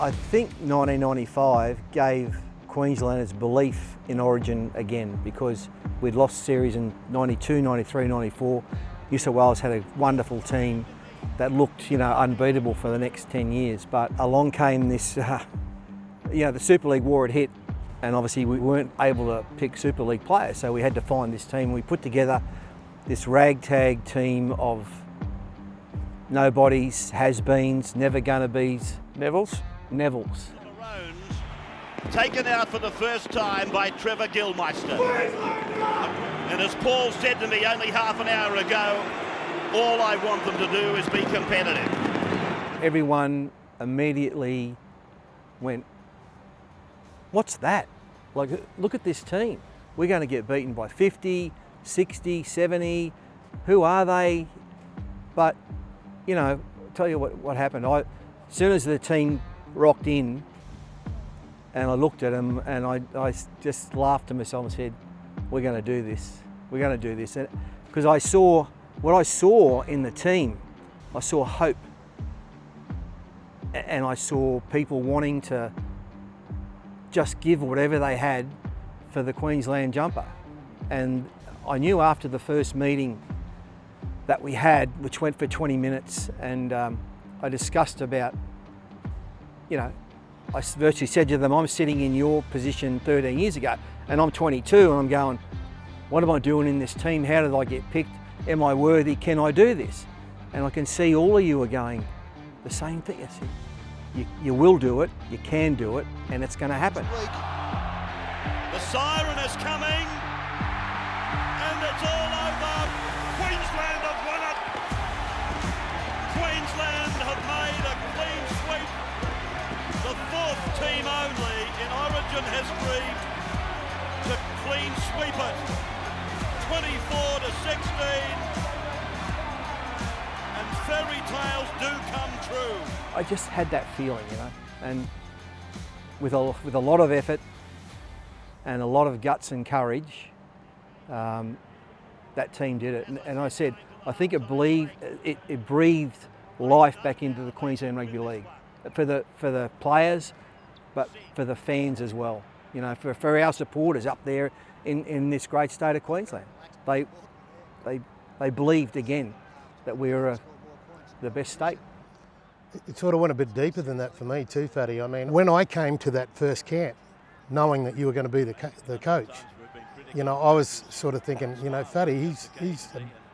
I think 1995 gave Queenslanders belief in Origin again, because we'd lost series in 92, 93, 94. New South Wales had a wonderful team that looked, unbeatable for the next 10 years. But along came this, the Super League war had hit, and obviously we weren't able to pick Super League players, so we had to find this team. We put together this ragtag team of nobodies, has-beens, never-gonna-be's. Nevilles. Maroons taken out for the first time by Trevor Gilmeister. And as Paul said to me only half an hour ago, all I want them to do is be competitive. Everyone immediately went, what's that? Like, look at this team. We're going to get beaten by 50, 60, 70. Who are they? But, tell you what happened. As soon as the team rocked in, and I looked at them, and I just laughed to myself and said, we're going to do this. We're going to do this. Because what I saw in the team, I saw hope. And I saw people wanting to just give whatever they had for the Queensland jumper. And I knew after the first meeting that we had, which went for 20 minutes, and I discussed about, I virtually said to them, I'm sitting in your position 13 years ago, and I'm 22, and I'm going, what am I doing in this team? How did I get picked? Am I worthy? Can I do this? And I can see all of you are going the same thing. I said, you will do it, you can do it, and it's going to happen. The siren is coming, and it's all over. Queensland have won it. Queensland have made a clean sweep. The fourth team only in Origin history to clean sweep it. 24-16. And fairy tales do come true. I just had that feeling, and with a lot of effort and a lot of guts and courage, that team did it. And I said, I think it breathed life back into the Queensland Rugby League for the players, but for the fans as well. For our supporters up there in this great state of Queensland, they believed again that we were the best state. It sort of went a bit deeper than that for me too, Fatty. I mean, when I came to that first camp, knowing that you were going to be the coach, I was sort of thinking, Fatty, he's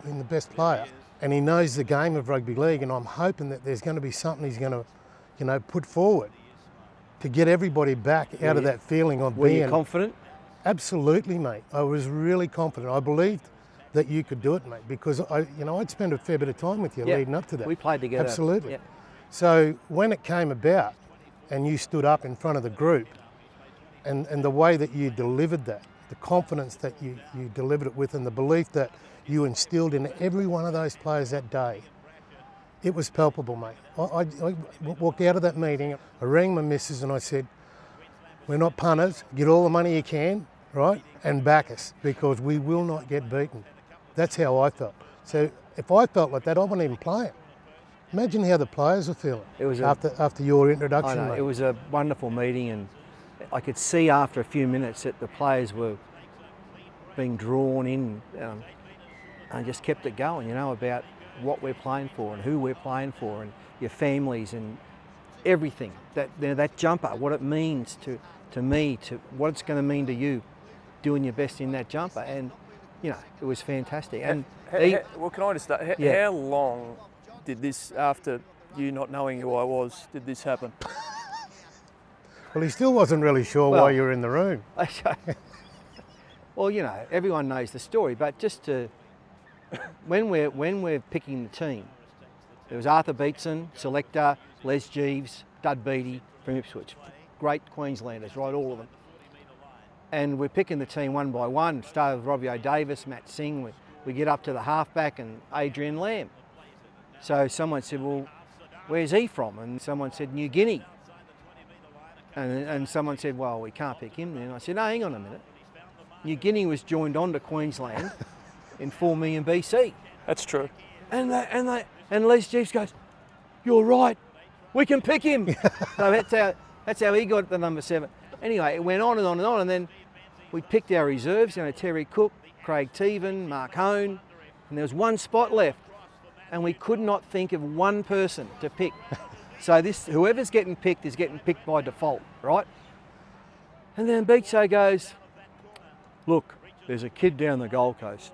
the best player, and he knows the game of rugby league, and I'm hoping that there's going to be something he's going to, put forward to get everybody back out of that feeling of being... Were you confident? Absolutely, mate. I was really confident. I believed that you could do it, mate, because I'd spent a fair bit of time with you leading up to that. We played together. Absolutely. Yep. So when it came about and you stood up in front of the group and the way that you delivered that, the confidence that you delivered it with, and the belief that you instilled in every one of those players that day, it was palpable, mate. I walked out of that meeting, I rang my missus and I said, we're not punters, get all the money you can, right, and back us, because we will not get beaten. That's how I felt. So if I felt like that, I wouldn't even play it. Imagine how the players were feeling after your introduction. I know, mate. it was a wonderful meeting, and I could see after a few minutes that the players were being drawn in, and just kept it going, about what we're playing for and who we're playing for, and your families and everything. That jumper, what it means to me, to what it's going to mean to you, doing your best in that jumper, and it was fantastic. And well, can I just start? How long did this, after you not knowing who I was, did this happen? Well, he still wasn't really sure why you were in the room. Well, everyone knows the story, but just to, when we're picking the team, there was Arthur Beetson, selector, Les Jeeves, Dud Beattie from Ipswich. Great Queenslanders, right, all of them. And we're picking the team one by one. Started with Robbie O'Davis, Matt Singh. We get up to the halfback and Adrian Lamb. So someone said, well, where's he from? And someone said, New Guinea. And someone said, well, we can't pick him then. I said, no, hang on a minute. New Guinea was joined on to Queensland in 4 million BC. That's true. And Les Jeeves goes, you're right. We can pick him. So that's how he got the number 7. Anyway, it went on and on and on, and then we picked our reserves, Terry Cook, Craig Teven, Mark Hone, and there was one spot left, and we could not think of one person to pick. So whoever's getting picked is getting picked by default, right? And then Beacho goes, look, there's a kid down the Gold Coast.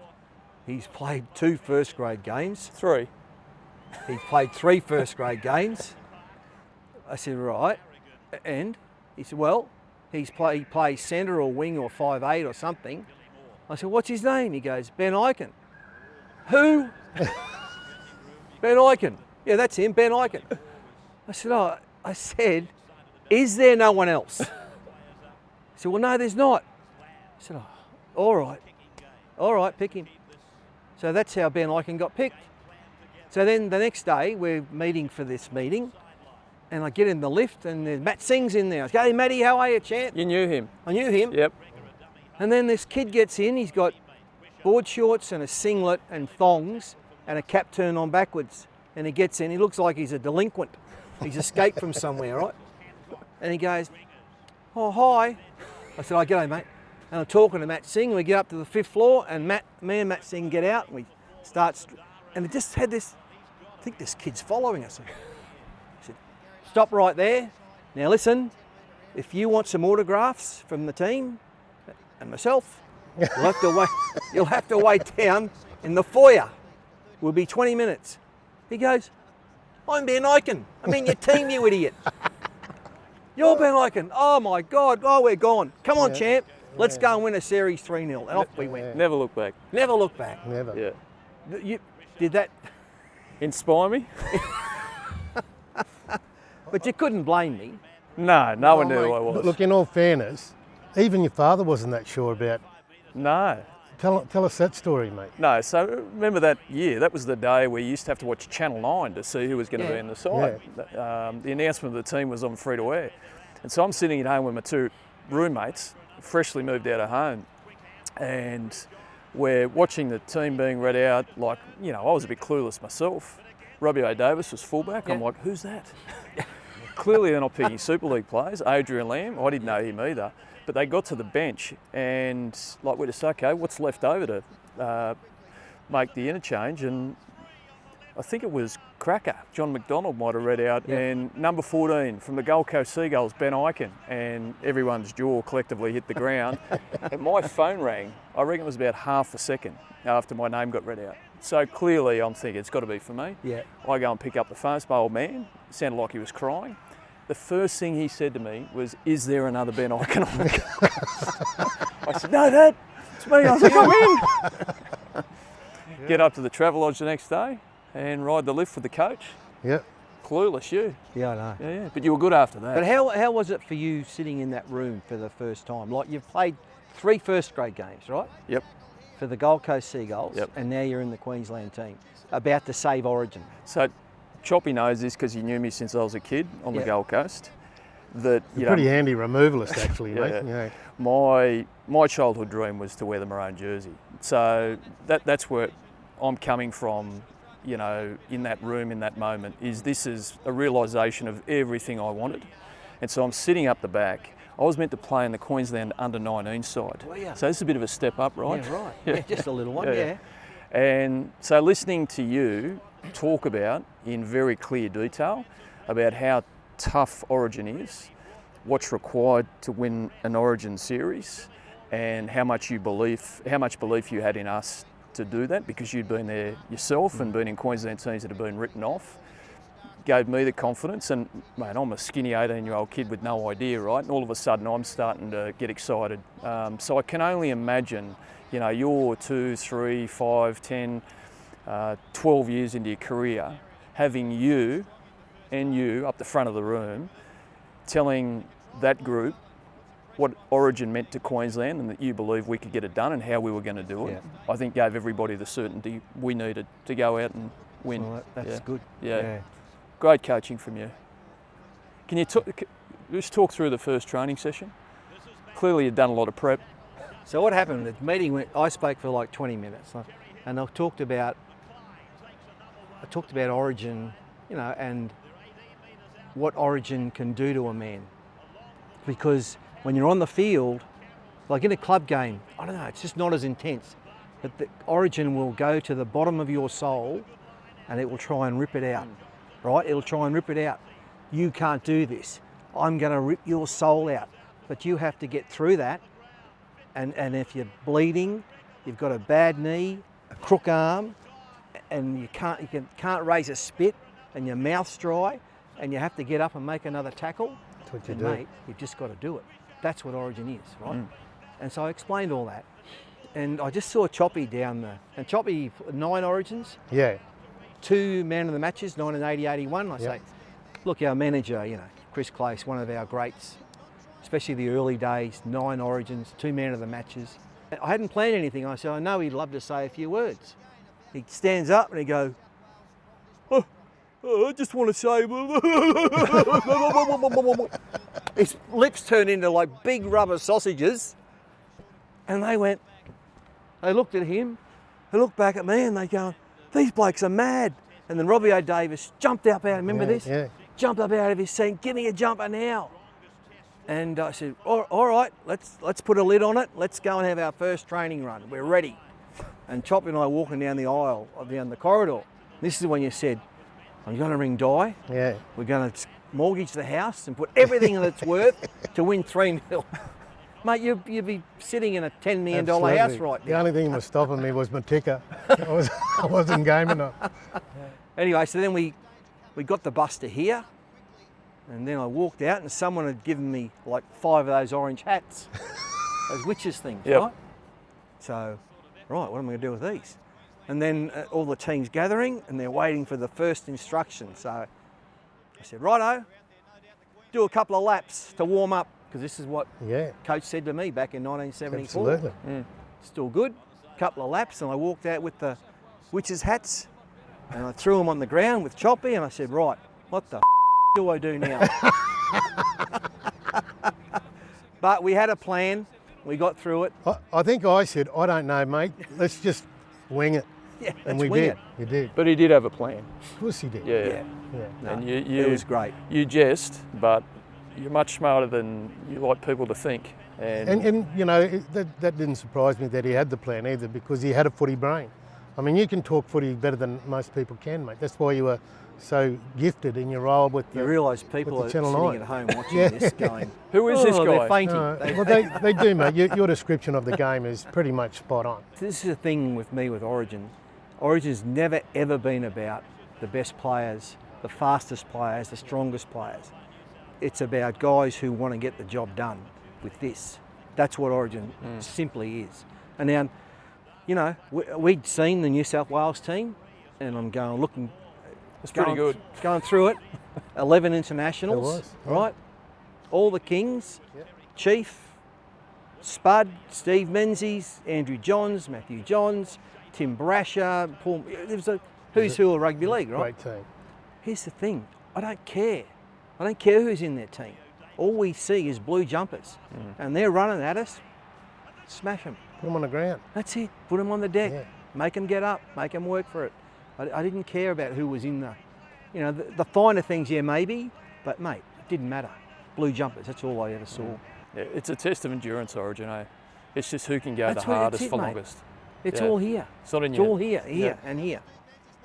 He's played 2 first grade games. 3. He's played 3 first grade games. I said, right. And he said, well, he plays centre or wing or 5'8" or something. I said, what's his name? He goes, Ben Ikin. Who? Ben Ikin. Yeah, that's him, Ben Ikin. I said, is there no one else? He said, well, no, there's not. I said, oh, all right, pick him. So that's how Ben Ikin got picked. So then the next day, we're meeting for this meeting, and I get in the lift, and there's Matt Singh's in there. I go, hey, Matty, how are you, champ? You knew him? I knew him. Yep. And then this kid gets in, he's got board shorts and a singlet and thongs and a cap turned on backwards. And he gets in, he looks like he's a delinquent. He's escaped from somewhere, right? And he goes, oh, hi. I said, oh, g'day, mate. And I'm talking to Matt Singh, we get up to the 5th floor, and me and Matt Singh get out, and we start, and it just had this, I think this kid's following us. I said, stop right there. Now listen, if you want some autographs from the team and myself, you'll have to wait down in the foyer. We'll be 20 minutes. He goes, I'm Ben Ikin. I mean your team, you idiot. You're Ben Ikin. Oh my God. Oh, we're gone. Come on, champ. Let's go and win a series 3-0. And off we went. Never look back. Never look back. Never. Yeah. You did that, Inspire me? but you couldn't blame me. No one knew who I was. Look, in all fairness, even your father wasn't that sure about. No. Tell us that story, mate. No, so remember that year, that was the day where you used to have to watch Channel 9 to see who was going to be in the side. The announcement of the team was on free to air. And so I'm sitting at home with my 2 roommates, freshly moved out of home, and we're watching the team being read out. Like, I was a bit clueless myself. Robbie O'Davis was fullback. I'm like, who's that? Clearly they're not picking Super League players. Adrian Lamb, I didn't know him either. But they got to the bench and we're just, okay, what's left over to make the interchange? And I think it was Cracker, John McDonald might have read out, and number 14 from the Gold Coast Seagulls, Ben Ikin, and everyone's jaw collectively hit the ground. And my phone rang, I reckon it was about half a second after my name got read out. So clearly I'm thinking it's got to be for me. Yeah. I go and pick up the phone, it's my old man, it sounded like he was crying. The first thing he said to me was, is there another Ben Ikin on the Coast? I said, no, Dad, it's me. I said, come in. Get up to the Travelodge the next day and ride the lift with the coach. Yep. Clueless, you. Yeah, I know. Yeah. But you were good after that. But how was it for you sitting in that room for the first time? Like, you've played 3 first grade games, right? Yep. For the Gold Coast Seagulls, Yep. and now you're in the Queensland team, about to save Origin. So Choppy knows this because he knew me since I was a kid on the Yep. Gold Coast. That You're pretty handy removalist, actually, mate. Yeah. Yeah. My childhood dream was to wear the Maroon jersey. So that's where I'm coming from, in that room, in that moment, this is a realisation of everything I wanted. And so I'm sitting up the back. I was meant to play in the Queensland under-19 side. Were ya? So this is a bit of a step up, right? Yeah, right. Yeah, just a little one, yeah. And so listening to you talk about, in very clear detail, about how tough Origin is, what's required to win an Origin series, and how much belief you had in us to do that, because you'd been there yourself and been in Queensland teams that have been written off, gave me the confidence. And mate, I'm a skinny 18-year-old kid with no idea, right? And all of a sudden I'm starting to get excited. So I can only imagine, you're 2, 3, 5, 10, 12 years into your career, having you up the front of the room, telling that group what Origin meant to Queensland and that you believe we could get it done and how we were going to do it. I think gave everybody the certainty we needed to go out and win. Well, that's good. Yeah. Great coaching from you. Can you just talk through the first training session? Clearly you'd done a lot of prep. So what happened? The meeting I spoke for like 20 minutes, and I talked about Origin, and what Origin can do to a man. Because when you're on the field, like in a club game, I don't know, it's just not as intense. But the Origin will go to the bottom of your soul and it will try and rip it out, right? It'll try and rip it out. You can't do this. I'm going to rip your soul out. But you have to get through that. And if you're bleeding, you've got a bad knee, a crook arm, and you can't raise a spit, and your mouth's dry, and you have to get up and make another tackle, That's what you do. mate, you've just got to do it. That's what Origin is, right? And so I explained all that. And I just saw Choppy down there. And Choppy, 9 Origins, Yeah. 2 man of the matches, 1980, 81. I Yep. say, look, our manager, Chris Clace, one of our greats, especially the early days, 9 Origins, 2 man of the matches. I hadn't planned anything. I said, I know he'd love to say a few words. He stands up and he goes, I just want to say, his lips turned into like big rubber sausages. And they looked at him, they looked back at me and they go, these blokes are mad. And then Robbie O'Davis jumped up out, remember this? Yeah. Jumped up out of his seat, give me a jumper now. And I said, all right, let's put a lid on it. Let's go and have our first training run. We're ready. And Choppy and I walking down the aisle, down the corridor. This is when you said, I'm going to ring Di. Yeah. We're going to mortgage the house and put everything that it's worth to win 3-0. Mate, you'd be sitting in a $10 million house Absolutely. right The now. only thing that was stopping me was my ticker. I wasn't game enough. Anyway, so then we got the bus to here. And then I walked out and someone had given me like 5 of those orange hats. Those witches things, Yep. right? So, right, what am I going to do with these? And then all the team's gathering and they're waiting for the first instruction. So I said, righto, do a couple of laps to warm up, because this is what Yeah. Coach said to me back in 1974. Absolutely. Still good. Couple of laps and I walked out with the witches hats and I threw them on the ground with Choppy and I said, right, what the do I do now? But we had a plan. We got through it. I think I said, I don't know, mate. Let's just wing it. Yeah, And let's we wing did. it. You did. But he did have a plan. Of course he did. Yeah. Yeah. Yeah. No, And it you was great. You jest, but you're much smarter than you like people to think. And that didn't surprise me that he had the plan either, because he had a footy brain. I mean, you can talk footy better than most people can, mate. That's why you were so gifted in your role with You the... realise people with are the Channel sitting 9. at home watching Yeah. this going, Who is this "Oh, guy?" They're fainting. Well, they do, mate. Your description of the game is pretty much spot on. This is the thing with me with Origin. Origin's never ever been about the best players, the fastest players, the strongest players. It's about guys who want to get the job done with this. That's what Origin simply is. And now, we'd seen the New South Wales team, and I'm looking. It's pretty good. Going through it, 11 internationals, It was, yeah. right? All the Kings, Yep. Chief, Spud, Steve Menzies, Andrew Johns, Matthew Johns, Tim Brasher, Paul. There was a who's who of rugby league, right? Great team. Here's the thing, I don't care. I don't care who's in their team. All we see is blue jumpers, and they're running at us. Smash them. Put them on the ground. That's it. Put them on the deck. Yeah. Make them get up. Make them work for it. I didn't care about who was in the finer things, yeah, maybe, but mate, it didn't matter. Blue jumpers, that's all I ever saw. Yeah, it's a test of endurance, Origin, eh? It's just who can go That's the what- hardest that's it, for mate. longest. It's Yeah. all here. It's not in It's your... all here, and here.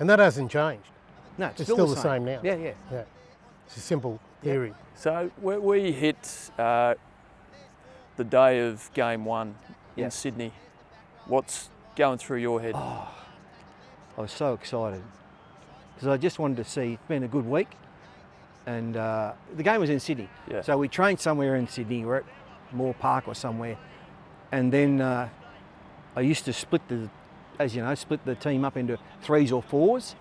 And that hasn't changed. No, it's It's still still the same now. Yeah, yeah. Yeah. It's a simple theory. So we hit the day of Game 1 in Yeah. Sydney. What's going through your head? I was so excited because I just wanted to see. It's been a good week, and the game was in Sydney. Yeah. So we trained somewhere in Sydney. We're at Moore Park or somewhere, and then I used to split the team up into 3s or 4s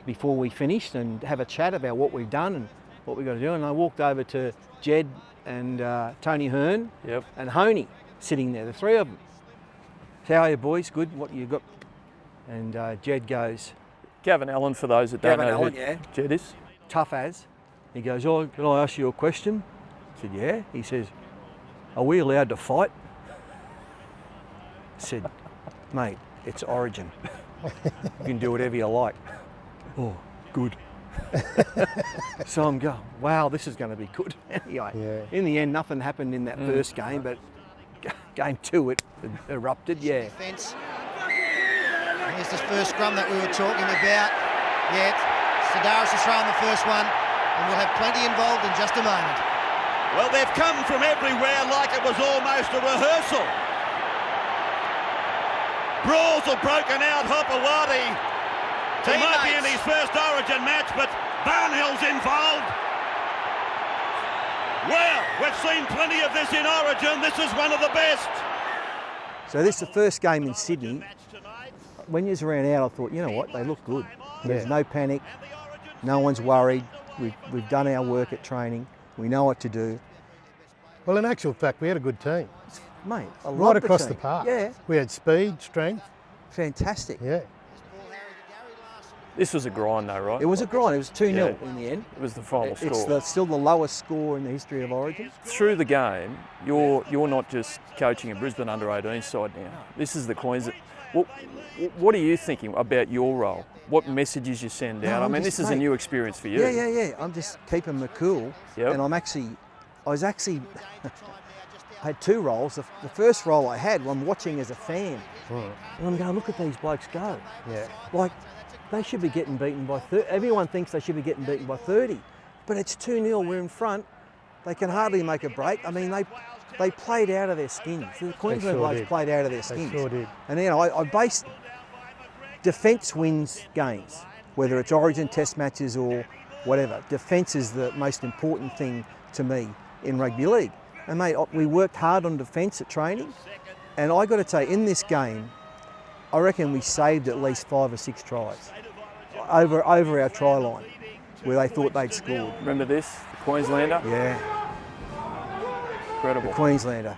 before we finished and have a chat about what we've done and what we've got to do. And I walked over to Jed and Tony Hearn Yep. and Honey sitting there, the 3 of them. How are you boys? Good. What you got? And Jed goes, Gavin Allen, for those that don't Gavin know Allen, who yeah. Jed is. tough as. He goes, oh, can I ask you a question? I said, yeah. He says, are we allowed to fight? I said, mate, it's Origin. You can do whatever you like. Oh, good. So I'm going, wow, this is going to be good. Anyway, in the end, nothing happened in that first game, but game 2 it erupted, Defence. Here's this first scrum that we were talking about. Yeah, Sedaris has thrown the first one, and we'll have plenty involved in just a moment. Well, they've come from everywhere like it was almost a rehearsal. Brawls have broken out. Hopewadi. He might be in his first Origin match, but Barnhill's involved. Well, we've seen plenty of this in Origin. This is one of the best. So this is the first game in Sydney. When you was around out, I thought, you know what, they look good. There's no panic, no one's worried. We've done our work at training. We know what to do. Well, in actual fact, we had a good team. Mate, I love Right across the the team. park. Yeah, We had speed, strength. fantastic. Yeah. This was a grind though, right? It was a grind. It was 2-0 Yeah. in the end. It was the final It's score. still the lowest score in the history of Origin. Through the game, you're not just coaching a Brisbane under-18 side now. This is the Queensland. What are you thinking about your role? What messages you send out? I mean, this is a new experience for you. Yeah. I'm just keeping my cool. Yep. And I had 2 roles. The first role I had, I'm watching as a fan. And I'm going, look at these blokes go. Yeah. Like, they should be getting beaten by 30. Everyone thinks they should be getting beaten by 30. But it's 2-0, we're in front. They can hardly make a break. I mean, they played out of their skins. The Queensland blokes played out of their skins. They sure did. And you know, I based defence wins games, whether it's Origin test matches or whatever. Defence is the most important thing to me in rugby league. And mate, we worked hard on defence at training. And I got to tell you, in this game, I reckon we saved at least 5 or 6 tries over our try line where they thought they'd scored. Remember this? The Queenslander? Yeah, Incredible. the Queenslander.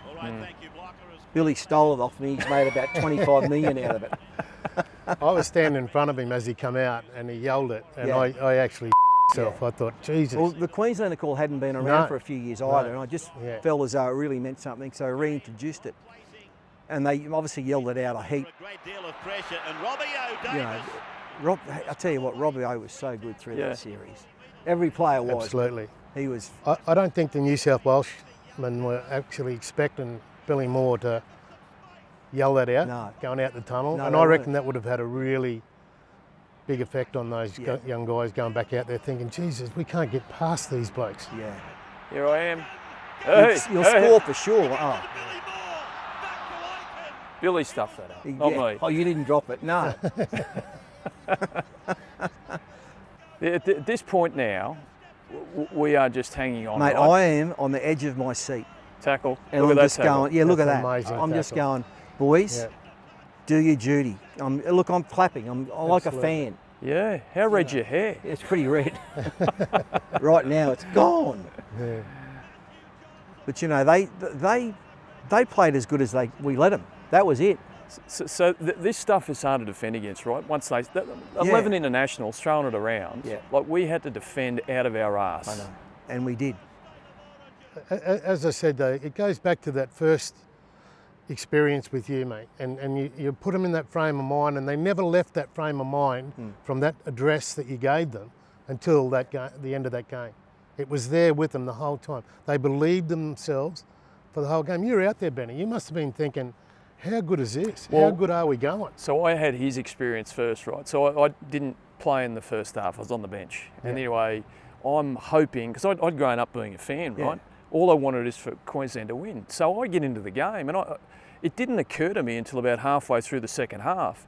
Billy stole it off me. He's made about 25 million out of it. I was standing in front of him as he come out and he yelled it, and Yeah. I actually myself. I thought, Jesus. Well, the Queenslander call hadn't been around No. for a few years either, and I just felt as though it really meant something, so I reintroduced it. And they obviously yelled it out a heap. A great deal of pressure, and Robbie O'Davis. You know, I tell you what, Robbie O was so good through that series. Every player was. Absolutely. He was. I don't think the New South Welshmen were actually expecting Billy Moore to yell that out, going out the tunnel. No, and they I reckon weren't. that would have had a really big effect on those young guys going back out there thinking, Jesus, we can't get past these blokes. Yeah. Here I am. Hey, You'll score for sure. Oh. Billy stuffed that up, not me. Oh, you didn't drop it, no. At this point now, we are just hanging on. Mate, right? I am on the edge of my seat. Tackle. And Look I'm at just that tackle. going, look at That's that. amazing I'm just tackle. going, boys, do your duty. Look, I'm clapping. I'm like a fan. Yeah, how red's your hair? It's pretty red. Right now, it's gone. Yeah. But you know, they played as good as we let them. That was it. So this stuff is hard to defend against, right? Once 11 internationals throwing it around, like we had to defend out of our arse. I know, and we did. As I said, though, it goes back to that first experience with you, mate, and you put them in that frame of mind, and they never left that frame of mind from that address that you gave them until the end of that game. It was there with them the whole time. They believed in themselves for the whole game. You were out there, Benny. You must have been thinking, how good is this? Well, how good are we going? So I had his experience first, right? So I didn't play in the first half. I was on the bench. And anyway, I'm hoping, because I'd grown up being a fan, right? All I wanted is for Queensland to win. So I get into the game, and it didn't occur to me until about halfway through the second half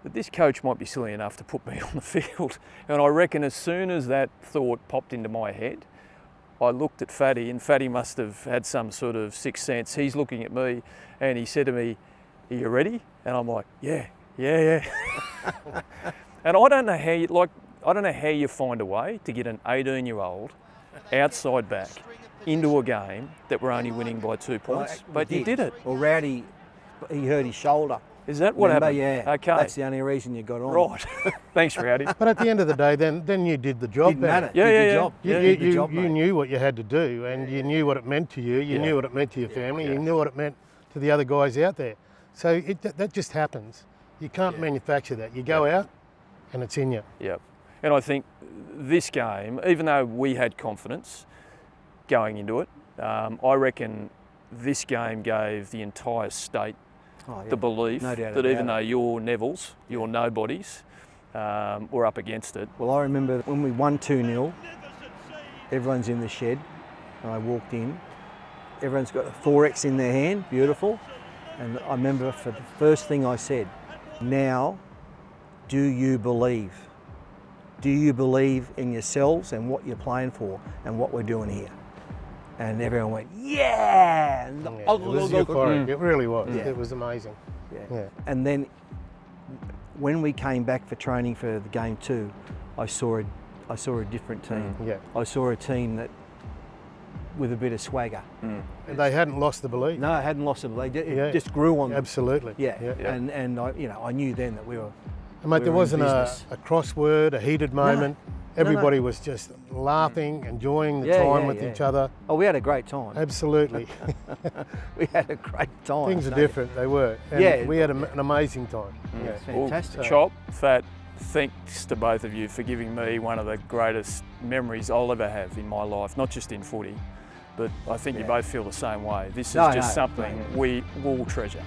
that this coach might be silly enough to put me on the field. And I reckon as soon as that thought popped into my head, I looked at Fatty, and Fatty must have had some sort of sixth sense. He's looking at me, and he said to me, "Are you ready?" And I'm like, yeah. And I don't know how you find a way to get an 18-year-old outside back into a game that we're only winning by 2 points. But you did it. Well, Rowdy, he hurt his shoulder. Is that what happened? Yeah. Okay. That's the only reason you got on. Right. Thanks, Rowdy. But at the end of the day, then you did the job. Didn't matter. Yeah, Did yeah, the yeah. job. Yeah, Did the You job, mate. knew what you had to do, and you knew what it meant to you. You knew what it meant to your family. You knew what it meant to the other guys out there. So that just happens. You can't manufacture that. You go out, and it's in you. Yep. And I think this game, even though we had confidence going into it, I reckon this game gave the entire state the belief that even though you're Neville's, you're Nobodies, we're up against it. Well, I remember when we won 2-0, everyone's in the shed, and I walked in. Everyone's got a 4X in their hand, beautiful. And I remember for the first thing I said, now, do you believe? Do you believe in yourselves and what you're playing for and what we're doing here? And everyone went, yeah! And it was euphoric. It really was. Yeah. It was amazing. Yeah. And then when we came back for training for the game 2, I saw a different team. Yeah. I saw a team that with a bit of swagger. And they hadn't lost the belief. No, it hadn't lost it. It just grew on them. Absolutely. Yeah. And I knew then that we were. And mate, there wasn't a crossword, a heated moment. No. Everybody was just laughing, enjoying the time with each other. Oh, we had a great time. Absolutely. We had a great time. Things are different, they were. And we had an amazing time. Yeah, fantastic. Well, Chop, Fat, thanks to both of you for giving me one of the greatest memories I'll ever have in my life, not just in footy, but I think you both feel the same way. This is just something we will treasure.